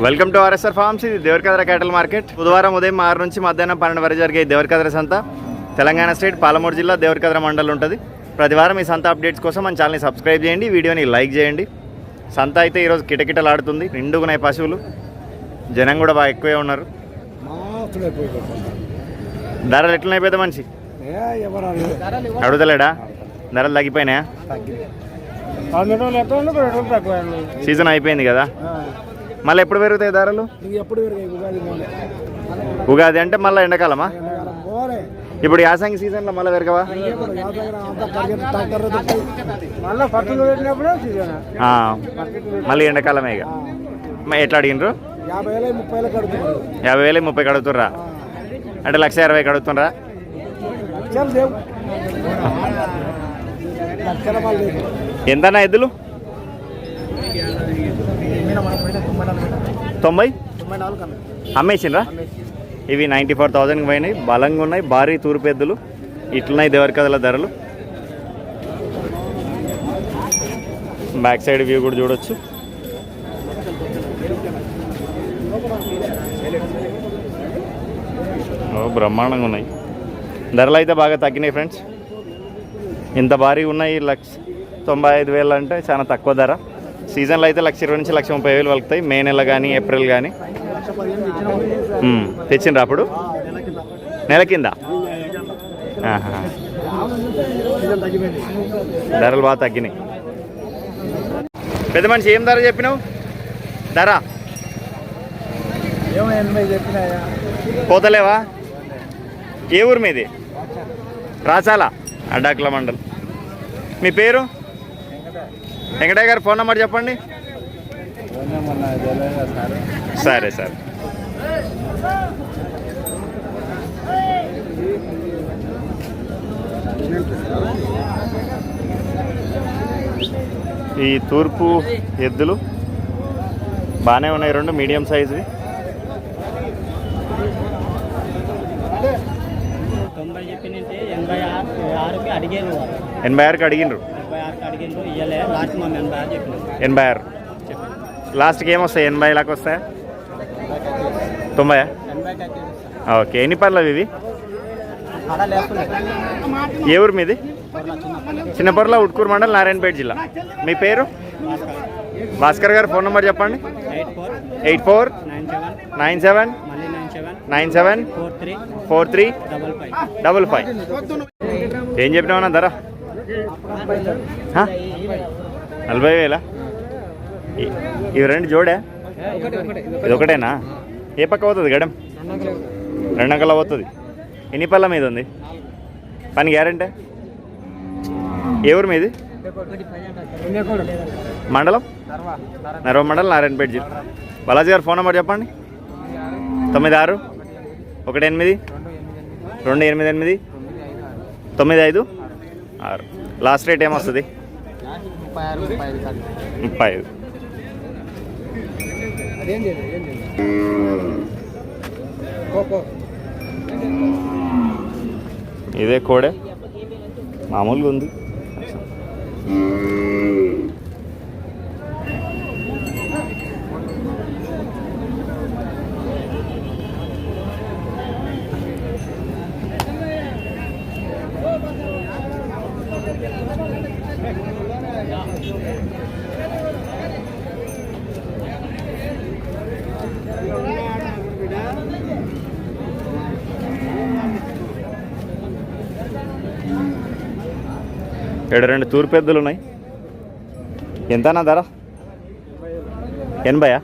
Welcome to RSR forms. ఇది Devarakadra క్యాటల్ market. బుధవారం ఉదయం 6 నుంచి మధ్యాహ్నం 12 వరకు జరిగే దేవరకద్ర సంత తెలంగాణ స్టేట్ పాలమూరు జిల్లా దేవరకద్ర మండలం ఉంటుంది. ప్రతివారం ఈ సంత అప్డేట్స్ కోసం మన ఛానల్ని సబ్స్క్రైబ్ చేయండి, వీడియోని లైక్ చేయండి. సంత అయితే ఈరోజు కిటకిటలాడుతుంది, నిండుగున్నాయి పశువులు, జనం కూడా బాగా ఎక్కువే ఉన్నారు. ధరలు ఎట్లున్నాయి పెద్ద మనిషి? అడుగుతలేడా? ధరలు తగ్గిపోయినాయా? సీజన్ అయిపోయింది కదా, మళ్ళీ ఎప్పుడు పెరుగుతాయి ధరలు? ఉగాది అంటే మళ్ళీ ఎండాకాలమా? ఇప్పుడు యాసంగి సీజన్లో మళ్ళీ పెరగవా? మళ్ళీ ఎండాకాలమే ఇక. ఎట్లా అడిగినరు? 50,000 30 కడుగుతుర్రా అంటే 1,60,000 కడుగుతుండ్రా? ఎంతనా ఎద్దులు? 90 అమ్మేసిండ్రా? ఇవి 94,000కి పోయినాయి. బలంగా ఉన్నాయి, భారీ తూర్పు ఎద్దులు. ఇట్లున్నాయి దేవరకద్ర ధరలు. బ్యాక్ సైడ్ వ్యూ కూడా చూడొచ్చు. బ్రహ్మాండంగా ఉన్నాయి. ధరలు అయితే బాగా తగ్గినాయి ఫ్రెండ్స్. ఇంత భారీగా ఉన్నాయి. 1,95,000 అంటే చాలా తక్కువ ధర. సీజన్లో అయితే 1,20,000 నుంచి 1,30,000 వలుకుతాయి. మే నెల కానీ ఏప్రిల్ కానీ. తెచ్చిండ్రా అప్పుడు? నెల కింద ధరలు బాగా తగ్గినాయి. పెద్ద మనిషి ఏం ధర చెప్పినావు? ధర పోతలేవా? ఏ ఊరు మీది? రాచాల అడ్డాకుల మండల్. మీ పేరు? వెంకటయ్య గారు ఫోన్ నెంబర్ చెప్పండి. సరే సరే. ఈ తూర్పు ఎద్దులు బాగానే ఉన్నాయి, 2 మీడియం సైజువి. 86కి అడిగినరు. 86 లాస్ట్కి ఏమొస్తాయి? 80 లాగా వస్తాయా? 90? ఓకే. ఎన్ని పర్లేదు ఇవి? ఏ ఊరు మీది? చిన్నపర్ల, ఉట్కూరు మండల్, నారాయణపేట జిల్లా. మీ పేరు? భాస్కర్ గారు ఫోన్ నెంబర్ చెప్పండి. 8497974355. ఏం చెప్పినామన్నా ధర? 40,000? ఇవి 2 జోడే? ఇది ఒకటేనా? ఏ పక్క పోతుంది గడం? 2 అంకల్లా పోతుంది. ఎన్ని పళ్ళ మీద ఉంది? పని గ్యారెంటీ? ఏ ఊరు మీది? మండలం? నర్వ మండలం, నారాయణపేట జిల్లా. బాలాజీ గారు ఫోన్ నెంబర్ చెప్పండి. 96 18 288 956. లాస్ట్ రేట్ ఏమొస్తుంది? 35. ఇదే కోడే మామూలుగా ఉంది. ఇక్కడ 2 తూర్పు ఎద్దులు ఉన్నాయి. ఎంతనా ధర? 80?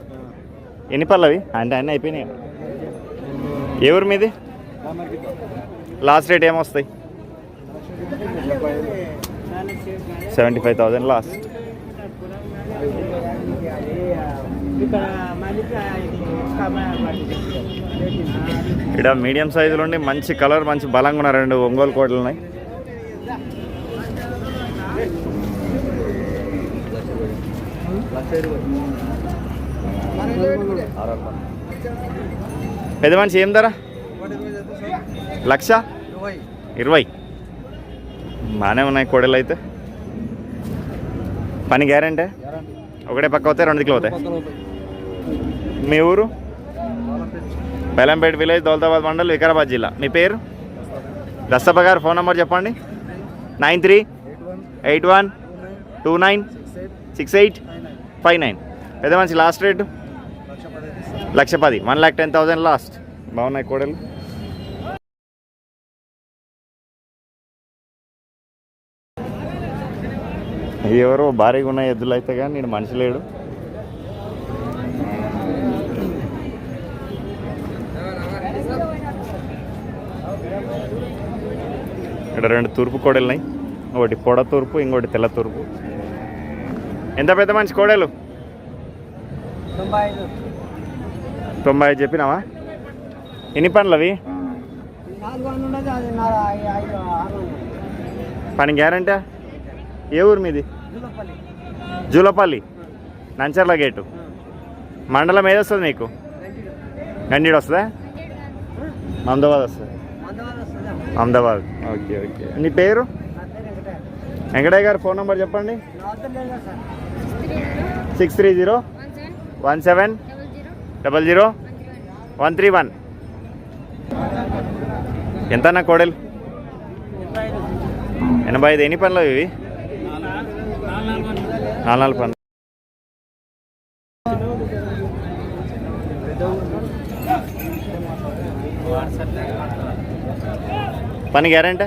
ఎన్ని పళ్ళవి అంటే అన్నీ అయిపోయినాయి. ఏ ఊరు మీది? లాస్ట్ రేట్ ఏమొస్తాయి? 75,000 లాస్ట్. ఇక్కడ మీడియం సైజులు ఉండి మంచి కలర్, మంచి బలంగా ఉన్న 2 ఒంగోలు కోడలు ఉన్నాయి. పెద్ద మనిషి ఏం ధర? 1,20,000. బాగానే ఉన్నాయి కోడలు అయితే. పని గ్యారెంటీ? ఒకటే పక్క అవుతాయి, 2 దిక్కులు అవుతాయి. మీ ఊరు? బెల్లంపేట విలేజ్, దౌలతాబాద్ మండల్, వికారాబాద్ జిల్లా. మీ పేరు? దస్తప్ప గారు ఫోన్ నెంబర్ చెప్పండి. 9381296859. పెద్ద మంచి లాస్ట్ రేటు 1,10,000, 1,10,000 లాస్ట్. బాగున్నాయి కోడలు. ఎవరో భారీగా ఉన్నాయి ఎద్దులు అయితే కానీ నేను మనిషి లేడు. ఇక్కడ 2 తూర్పు కోడలున్నాయి, ఒకటి పొడ తూర్పు, ఇంకోటి తెల్ల తూర్పు. ఎంత పెద్ద మంచి కోడలు? 95 చెప్పినావా? ఎన్ని పనులు అవి? పని గ్యారంటీ? ఏ ఊరు మీది? జూలపల్లి, నంచర్ల గేటు. మండలం ఏది వస్తుంది మీకు? గండీడు వస్తుందా? అహ్మదాబాద్ వస్తుంది. అహ్మదాబాద్. Okay okay. నీ పేరు? వెంకటయ్య గారు ఫోన్ నెంబర్ చెప్పండి. 630170000131. ఎంతన్నా కోడలు? 85. ఎన్ని పనులు ఇవి? 4 పనులు. పని గ్యారంటీ?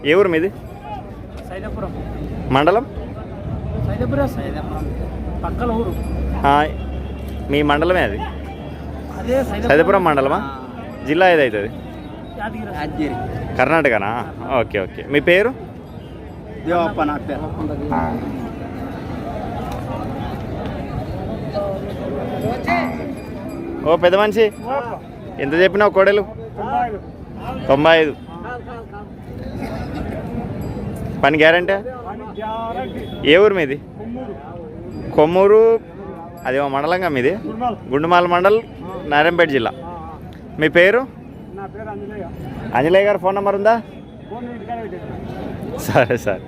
ఏ ఊరు మీది? మండలం? మీ మండలమే అది? సైదాపురం మండలమా? జిల్లా ఏదవుతుంది? కర్ణాటకనా? Okay okay. మీ పేరు? దేవప్ప. నా పేరు. ఓ పెద్ద మనిషి, ఎంత చెప్పినావు కోడలు? 95. పని గ్యారంటీ? ఏ ఊరు మీది? కొమ్మూరు. అదేమో మండలంగా మీది? గుండుమాల మండల్, నారాయణపేట జిల్లా. మీ పేరు? అంజనేయ గారు ఫోన్ నెంబర్ ఉందా? సరే సార్.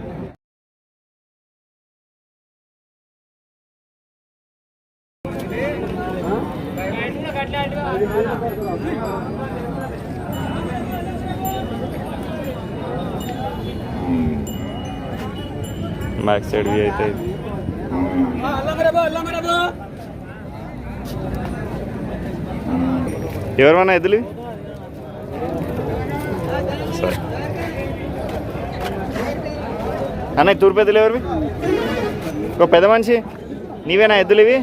బ్యాక్ సైడ్ వ్యూ అయితే ఎవరన్నా ఎద్దులు? సరే అన్నయ్య, తూర్పు ఎద్దులు ఎవరివి? ఒక పెద్ద మనిషి, నీవేనా ఎద్దులు ఇవి?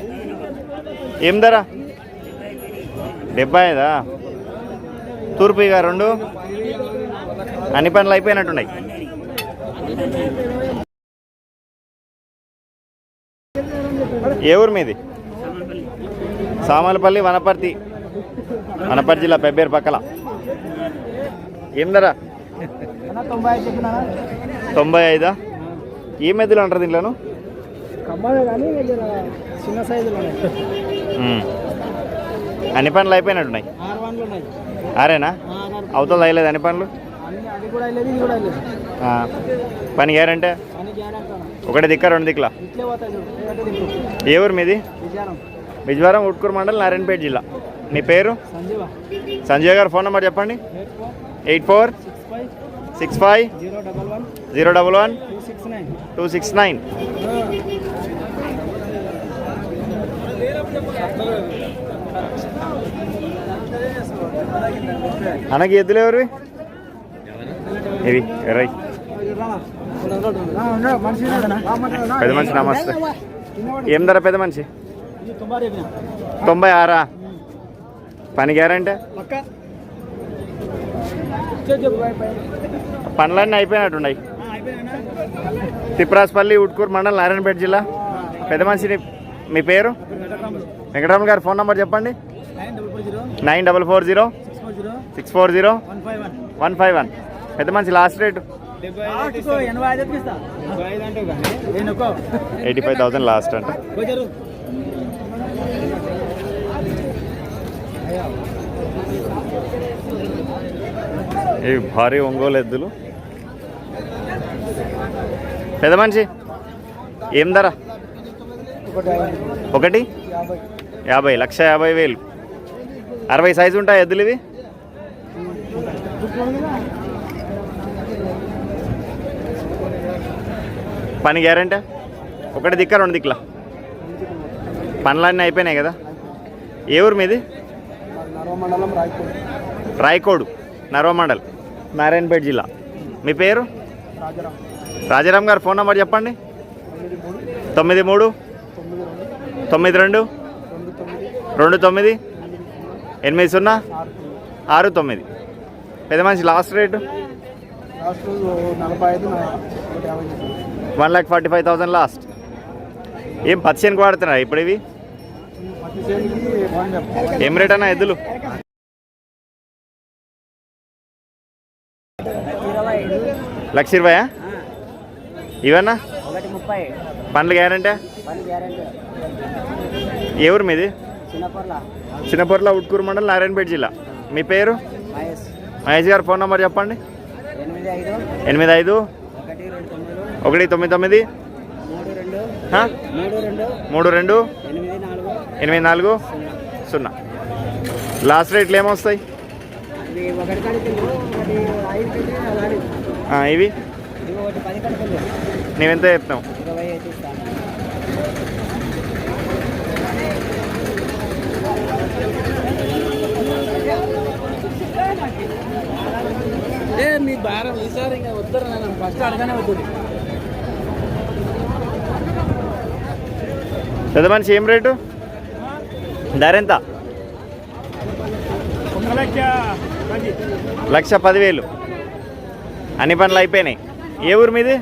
ఏం ధర? 75. తూర్పు ఇక 2 అన్ని పనులు అయిపోయినట్టున్నాయి. ఏ ఊరు మీది? సామలపల్లి, వనపర్తి జిల్లా, పెబ్బేరు పక్కల. ఏం ధర? 95. ఏ మెద్దులు అంటారు దీంట్లోను? అన్ని పనులు అయిపోయినట్టున్నాయి. 6 అవతల అయ్యలేదు అన్ని పనులు? పని గ్యారంటీ? ఒకటి దిక్క 2 దిక్కులా? ఏ ఊరు మీది? బిజ్వారం, ఉట్కూరు మండల్, నారాయణపేట జిల్లా. మీ పేరు? సంజయ్ గారు ఫోన్ నెంబర్ చెప్పండి. 8465011269. అనకి ఎద్దులు ఎవరివి ఇవి? రై పెద్ద మనిషి నమస్తే. ఏం ధర పెద్ద మనిషి? 96. పని గ్యారంటీ? పనులన్నీ అయిపోయినట్టున్నాయి. తిప్రాస్పల్లి, ఉట్కూరు మండల్, నారాయణపేట జిల్లా. పెద్ద మనిషిని. మీ పేరు? వెంకటరామన్ గారు ఫోన్ నెంబర్ చెప్పండి. 9406400151. పెద్ద మనిషి లాస్ట్ రేటు 85,000 లాస్ట్ అంట. ఇవి భారీ ఒంగోలు ఎద్దులు. పెద్ద మనిషి ఏం ధర? 1 1,50,000 60 సైజు ఉంటాయి ఎద్దులు ఇవి. పని గ్యారంటీ ఒకటి దిక్క 2 దిక్కుల పనులన్నీ అయిపోయినాయి కదా. ఏ ఊరు మీది? మండలం రాయకోట. రాయకోడు నర్వమండల్ నారాయణపేట జిల్లా. మీ పేరు? రాజారాం. రాజారాం గారు ఫోన్ నెంబర్ చెప్పండి. 93 92 29 80 69. పెద్ద మనిషి లాస్ట్ రేటు 1,45,000 లాస్ట్. ఏం పచ్చిసేనికి వాడుతున్నారా ఇప్పుడు ఇవి? ఏం రేట్ అన్నా ఎద్దులు? 1,20,000 ఇవన్నా పండ్లు గ్యారంటీ? ఏ ఊరు మీది? చిన్నపర్ల ఉట్కూరు మండలం నారాయణపేట జిల్లా. మీ పేరు? మహేష్ గారు ఫోన్ నెంబర్ చెప్పండి. 85 199 32 84 0. లాస్ట్ రేట్లు ఏమొస్తాయి ఇవి? నీవెంత చెప్తావు? మీ భారం ఈసారి ఇంకా వద్దరు, నేను ఫస్ట్ అడగానే వద్దు. పెద్ద మనిషి ఏం రేటు? ధర ఎంత? 1,10,000. అన్ని పనులు అయిపోయినాయి. ఏ ఊరు మీది?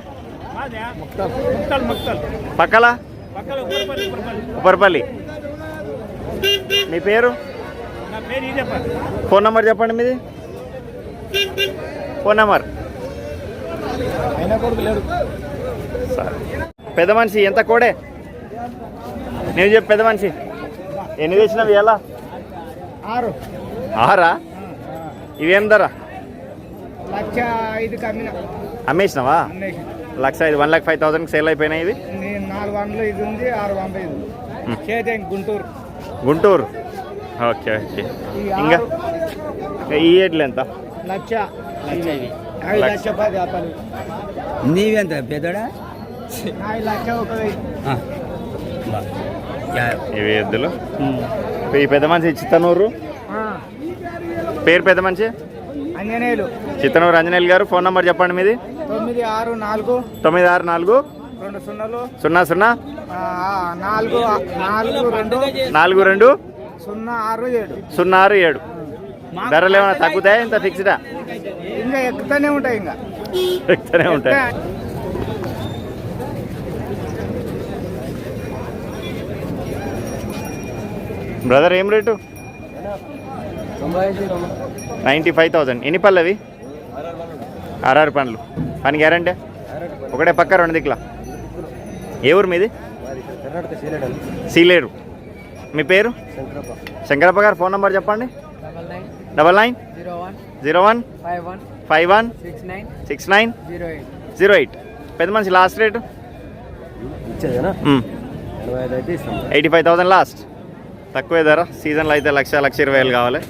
పక్కల ఉప్పరపల్లి. మీ పేరు? ఫోన్ నెంబర్ చెప్పండి మీది. Phone number. సరే పెద్ద మనిషి ఎంత కోడే? నేను చెప్పు పెద్ద మనిషి ఎన్ని తెచ్చినవి ఎలా? 6. ఇవేం ధర? 1,05,000 అమ్మేసినావా? 1,05,000 1,05,000 సేల్ అయిపోయినాయి ఇవి. 400 ఇది ఉంది, 600 ఇది. గుంటూరు. గుంటూరు. Okay okay. ఇంకా ఈ ఎడ్లు ఎంత? 1,10,000. నీవెంత పెద్దడా? 5,01,000. ఇవి ఎద్దులు. ఈ పెద్ద మనిషి చిత్తనూరు. పేరు పెద్ద మనిషి? అంజనేయులు. చిత్తనూరు అంజనేయులు గారు. ఫోన్ నెంబర్ చెప్పండి మీది. 964 964 00 42 067. ధరలు ఏమైనా తగ్గుతాయా? ఇంత ఫిక్స్డా? ఇంకా ఎక్కుతూనే ఉంటాయి. ఇంకా ఎక్కుతూనే ఉంటాయి. బ్రదర్ ఏం రేటు? 95,000. ఎన్ని పళ్ళు అవి? 6 పండ్లు. పని గ్యారంటీ? ఒకటే పక్క 2 దిక్కుల. ఏ ఊరు మీది? సీలేరు. మీ పేరు? శంకరప్ప గారు. ఫోన్ నెంబర్ చెప్పండి. 99 01 51 69 08. పెద్ద మనిషి లాస్ట్ రేటు? 85,000 లాస్ట్. తక్కువే ధర. సీజన్లో అయితే 1,20,000 కావాలి.